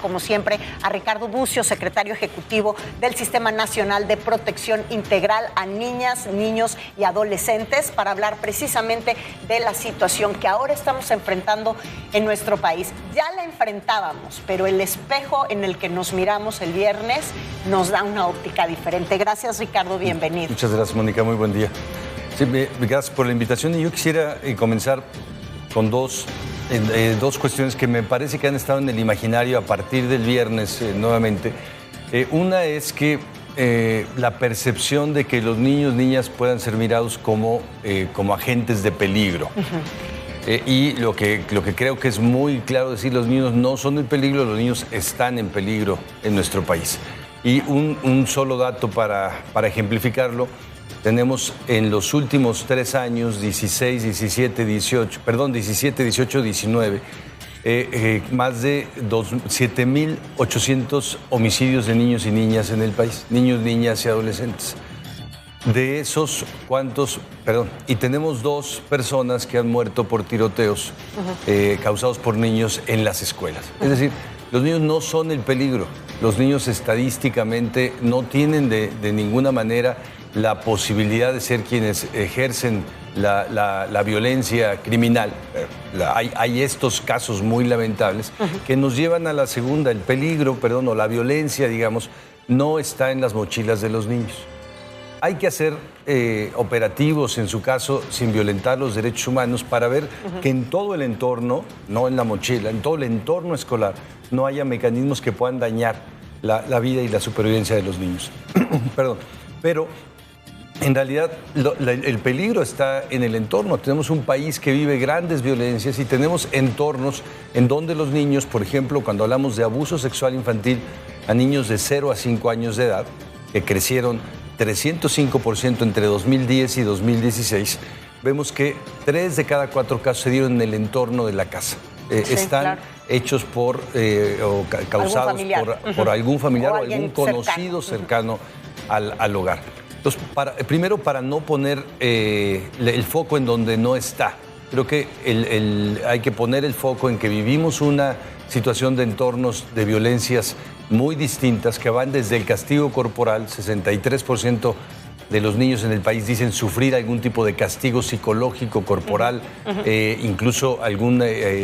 Como siempre, a Ricardo Bucio, secretario ejecutivo del Sistema Nacional de Protección Integral a Niñas, Niños y Adolescentes, para hablar precisamente de la situación que ahora estamos enfrentando en nuestro país. Ya la enfrentábamos, pero el espejo en el que nos miramos el viernes nos da una óptica diferente. Gracias, Ricardo, bienvenido. Muchas gracias, Mónica, muy buen día. Sí, gracias por la invitación y yo quisiera comenzar con dos cuestiones que me parece que han estado en el imaginario a partir del viernes nuevamente. Una es que la percepción de que los niños, niñas puedan ser mirados como agentes de peligro. Y lo que creo que es muy claro decir, los niños no son en peligro, los niños están en peligro en nuestro país. Y un solo dato para ejemplificarlo. Tenemos en los últimos 3 años, 17, 18, 19, más de 7.800 homicidios de niños y niñas en el país, niños, niñas y adolescentes. De esos, y tenemos 2 personas que han muerto por tiroteos causados por niños en las escuelas. Es decir, los niños no son el peligro, los niños estadísticamente no tienen de ninguna manera la posibilidad de ser quienes ejercen la violencia criminal. Hay estos casos muy lamentables que nos llevan a la segunda. El peligro, o la violencia, digamos, no está en las mochilas de los niños. Hay que hacer operativos, en su caso, sin violentar los derechos humanos, para ver que en todo el entorno, no en la mochila, en todo el entorno escolar, no haya mecanismos que puedan dañar la vida y la supervivencia de los niños. Pero en realidad el peligro está en el entorno. Tenemos un país que vive grandes violencias y tenemos entornos en donde los niños, por ejemplo, cuando hablamos de abuso sexual infantil a niños de 0 a 5 años de edad, que crecieron 305% entre 2010 y 2016, vemos que 3 de cada 4 casos se dieron en el entorno de la casa. Están hechos o causados por algún familiar o algún conocido cercano al hogar. Entonces, primero, para no poner el foco en donde no está, creo que hay que poner el foco en que vivimos una situación de entornos de violencias muy distintas que van desde el castigo corporal. 63% de los niños en el país dicen sufrir algún tipo de castigo psicológico, corporal, incluso algún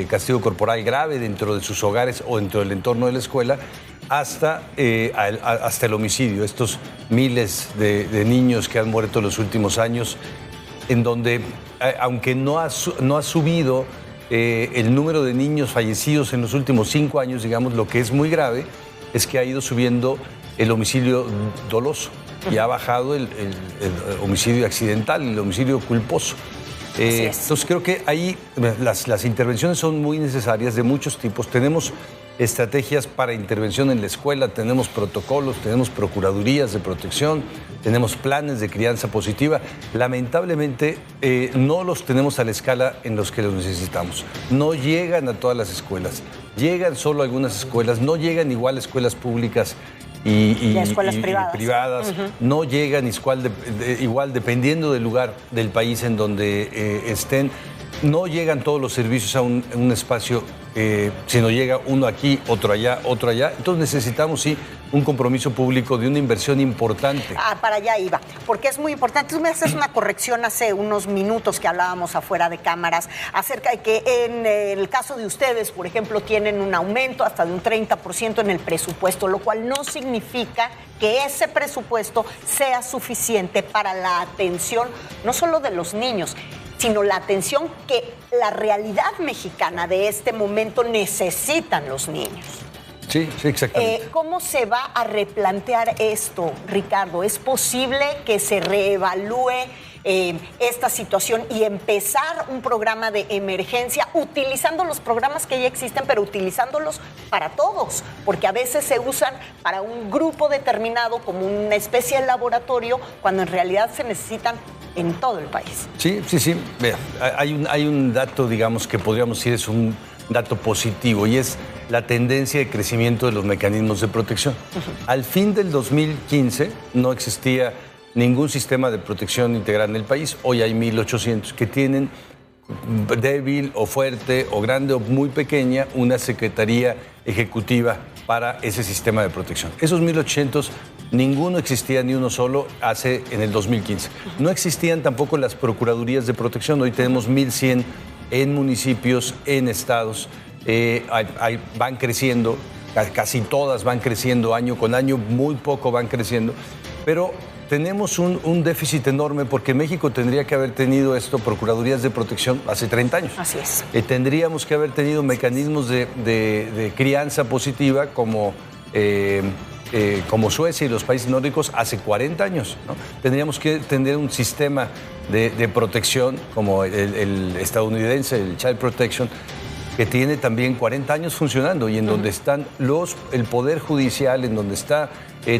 castigo corporal grave dentro de sus hogares o dentro del entorno de la escuela, hasta el homicidio. Estos miles de niños que han muerto en los últimos años, en donde, aunque no ha subido el número de niños fallecidos en los últimos 5 años, digamos, lo que es muy grave es que ha ido subiendo el homicidio doloso y ha bajado el homicidio accidental, el homicidio culposo. Entonces creo que ahí las intervenciones son muy necesarias, de muchos tipos. Tenemos estrategias para intervención en la escuela, tenemos protocolos, tenemos procuradurías de protección, tenemos planes de crianza positiva. Lamentablemente no los tenemos a la escala en los que los necesitamos. No llegan a todas las escuelas, llegan solo a algunas escuelas, no llegan igual a escuelas públicas y escuelas privadas. No llegan igual dependiendo del lugar del país en donde estén. No llegan todos los servicios a un espacio, sino llega uno aquí, otro allá, otro allá. Entonces necesitamos, sí, un compromiso público de una inversión importante. Para allá iba, porque es muy importante. Tú me haces una corrección hace unos minutos que hablábamos afuera de cámaras acerca de que en el caso de ustedes, por ejemplo, tienen un aumento hasta de un 30% en el presupuesto, lo cual no significa que ese presupuesto sea suficiente para la atención no solo de los niños, sino la atención que la realidad mexicana de este momento necesitan los niños. Sí, exactamente. ¿Cómo se va a replantear esto, Ricardo? ¿Es posible que se reevalúe esta situación y empezar un programa de emergencia utilizando los programas que ya existen, pero utilizándolos para todos? Porque a veces se usan para un grupo determinado como una especie de laboratorio, cuando en realidad se necesitan en todo el país. Sí. Vea, hay un dato, digamos, que podríamos decir es un dato positivo, y es la tendencia de crecimiento de los mecanismos de protección. Al fin del 2015 no existía ningún sistema de protección integral en el país. Hoy hay 1,800 que tienen, débil o fuerte o grande o muy pequeña, una secretaría ejecutiva para ese sistema de protección. Esos 1.800, ninguno existía, ni uno solo, en el 2015. No existían tampoco las procuradurías de protección. Hoy tenemos 1.100 en municipios, en estados. Van creciendo, casi todas van creciendo año con año, muy poco van creciendo. Pero tenemos un déficit enorme porque México tendría que haber tenido procuradurías de protección hace 30 años. Así es. Tendríamos que haber tenido mecanismos de crianza positiva como Suecia y los países nórdicos hace 40 años, ¿no? Tendríamos que tener un sistema de protección como el estadounidense, el Child Protection, que tiene también 40 años funcionando y en donde están el Poder Judicial, en donde está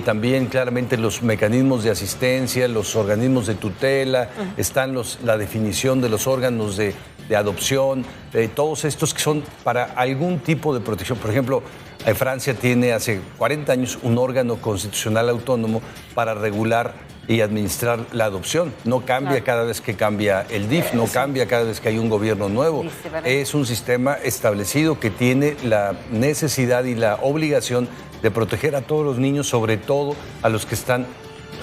también claramente los mecanismos de asistencia, los organismos de tutela, están la definición de los órganos de adopción, todos estos que son para algún tipo de protección. Por ejemplo, Francia tiene hace 40 años un órgano constitucional autónomo para regular y administrar la adopción. No cambia cada vez que cambia el DIF, no cambia cada vez que hay un gobierno nuevo. Es un sistema establecido que tiene la necesidad y la obligación de proteger a todos los niños, sobre todo a los que están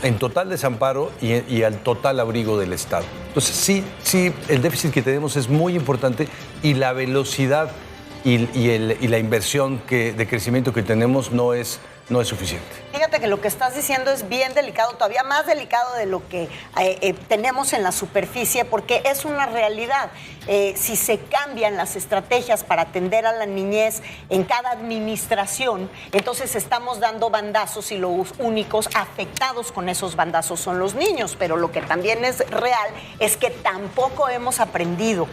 en total desamparo y al total abrigo del Estado. Entonces, sí, el déficit que tenemos es muy importante y la velocidad y la inversión de crecimiento que tenemos no es suficiente. Fíjate que lo que estás diciendo es bien delicado, todavía más delicado de lo que tenemos en la superficie, porque es una realidad. Si se cambian las estrategias para atender a la niñez en cada administración, entonces estamos dando bandazos y los únicos afectados con esos bandazos son los niños. Pero lo que también es real es que tampoco hemos aprendido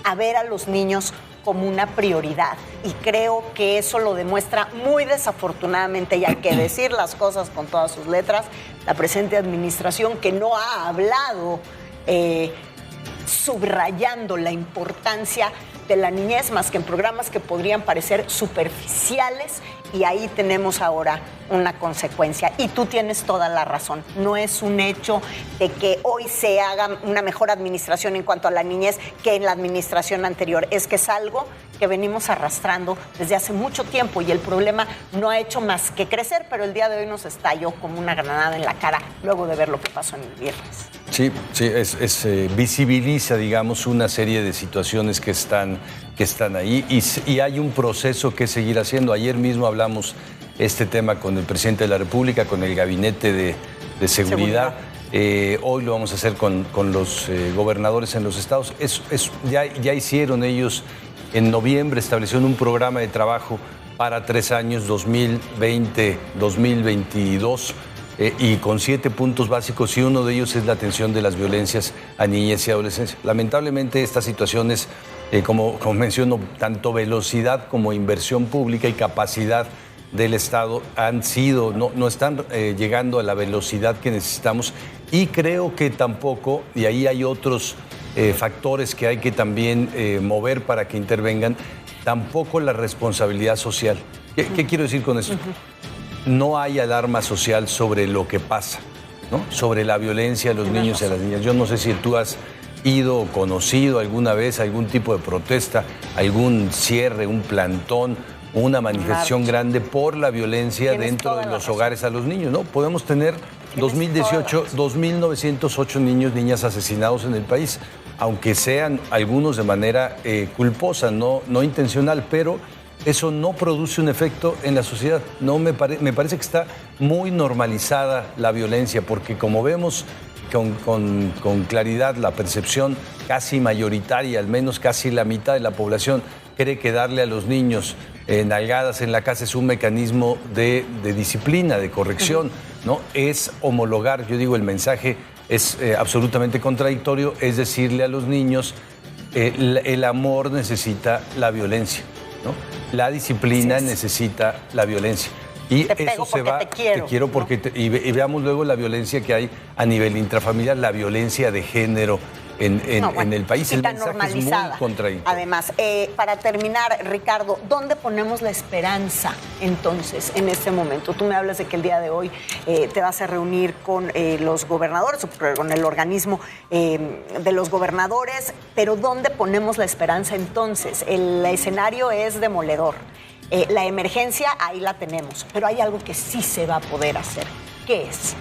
a ver a los niños como una prioridad, y creo que eso lo demuestra muy desafortunadamente, y hay que decir las cosas con todas sus letras, la presente administración, que no ha hablado subrayando la importancia de la niñez más que en programas que podrían parecer superficiales, y ahí tenemos ahora una consecuencia. Y tú tienes toda la razón. No es un hecho de que hoy se haga una mejor administración en cuanto a la niñez que en la administración anterior. Es que es algo que venimos arrastrando desde hace mucho tiempo y el problema no ha hecho más que crecer, pero el día de hoy nos estalló como una granada en la cara luego de ver lo que pasó en el viernes. Sí, visibiliza, digamos, una serie de situaciones que están ahí y hay un proceso que seguir haciendo. Ayer mismo hablamos este tema con el presidente de la República, con el Gabinete de Seguridad. Hoy lo vamos a hacer con los gobernadores en los estados. Ya hicieron ellos, en noviembre establecieron un programa de trabajo para 3 años, 2020-2022, y con 7 puntos básicos, y uno de ellos es la atención de las violencias a niñez y adolescencia. Lamentablemente estas situaciones, como menciono, tanto velocidad como inversión pública y capacidad del Estado no están llegando a la velocidad que necesitamos, y creo que tampoco, y ahí hay otros factores que hay que también mover para que intervengan, tampoco la responsabilidad social. ¿Qué quiero decir con eso? No hay alarma social sobre lo que pasa, ¿no? Sobre la violencia a los niños y a las niñas. Yo no sé si tú has ido o conocido alguna vez algún tipo de protesta, algún cierre, un plantón, una manifestación grande por la violencia dentro de los hogares a los niños, ¿no? Podemos tener 2018, 2.908 niñas asesinados en el país, aunque sean algunos de manera culposa, no intencional, pero eso no produce un efecto en la sociedad. Me parece que está muy normalizada la violencia, porque como vemos con claridad, la percepción casi mayoritaria, al menos casi la mitad de la población, cree que darle a los niños nalgadas en la casa es un mecanismo de disciplina, de corrección, ¿no? Es homologar, yo digo, el mensaje es absolutamente contradictorio, es decirle a los niños, el amor necesita la violencia, ¿no? La disciplina necesita la violencia. Y eso se va, te quiero porque y veamos luego la violencia que hay a nivel intrafamiliar, la violencia de género en el país. El mensaje normalizada, es muy contradictorio. Además, para terminar, Ricardo, ¿dónde ponemos la esperanza entonces en este momento? Tú me hablas de que el día de hoy te vas a reunir con los gobernadores, con el organismo de los gobernadores, pero ¿dónde ponemos la esperanza entonces? El escenario es demoledor. La emergencia ahí la tenemos, pero hay algo que sí se va a poder hacer. ¿Qué es?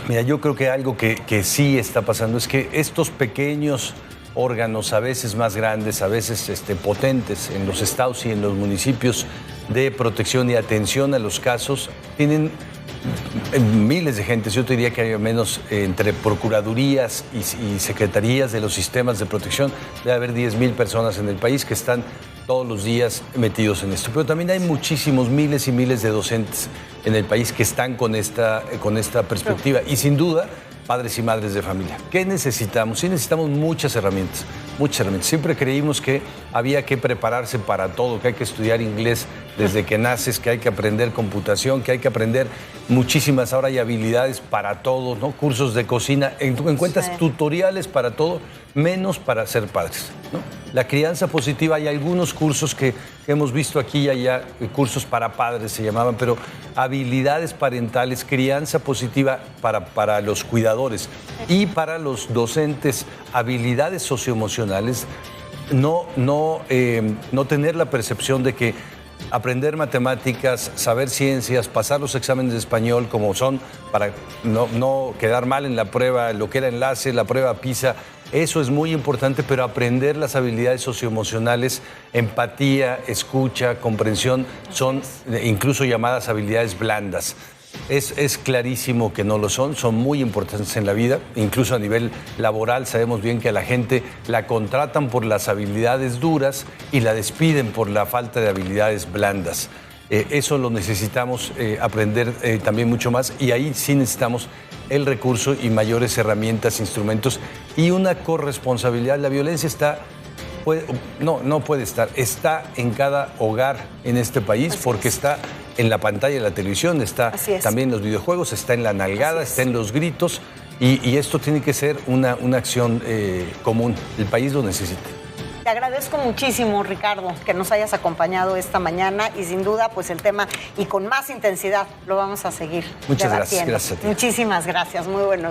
Mira, yo creo que algo que sí está pasando es que estos pequeños órganos, a veces más grandes, a veces potentes, en los estados y en los municipios de protección y atención a los casos, tienen miles de gentes. Yo te diría que hay al menos entre procuradurías y secretarías de los sistemas de protección, debe haber 10,000 personas en el país que están todos los días metidos en esto. Pero también hay muchísimos, miles y miles de docentes en el país que están con esta perspectiva. Y sin duda, padres y madres de familia. ¿Qué necesitamos? Sí, necesitamos muchas herramientas, muchas herramientas. Siempre creímos que había que prepararse para todo, que hay que estudiar inglés desde que naces, que hay que aprender computación, que hay que aprender muchísimas, ahora hay habilidades para todo, ¿no? Cursos de cocina, encuentras tutoriales para todo, menos para ser padres, ¿no? La crianza positiva, hay algunos cursos que hemos visto aquí y allá, cursos para padres se llamaban, pero habilidades parentales, crianza positiva para los cuidadores y para los docentes, habilidades socioemocionales, no tener la percepción de que aprender matemáticas, saber ciencias, pasar los exámenes de español como son para no quedar mal en la prueba, lo que era enlace, la prueba PISA, eso es muy importante, pero aprender las habilidades socioemocionales, empatía, escucha, comprensión, son incluso llamadas habilidades blandas. Es clarísimo que no lo son muy importantes en la vida, incluso a nivel laboral sabemos bien que a la gente la contratan por las habilidades duras y la despiden por la falta de habilidades blandas. Eso lo necesitamos aprender también mucho más y ahí sí necesitamos el recurso y mayores herramientas, instrumentos y una corresponsabilidad. La violencia está en cada hogar en este país porque está en la pantalla de la televisión, está también en los videojuegos, está en la nalgada, está en los gritos y esto tiene que ser una acción común. El país lo necesita. Te agradezco muchísimo, Ricardo, que nos hayas acompañado esta mañana y sin duda, pues el tema y con más intensidad lo vamos a seguir Muchas debatiendo. gracias a ti. Muchísimas gracias, muy bueno.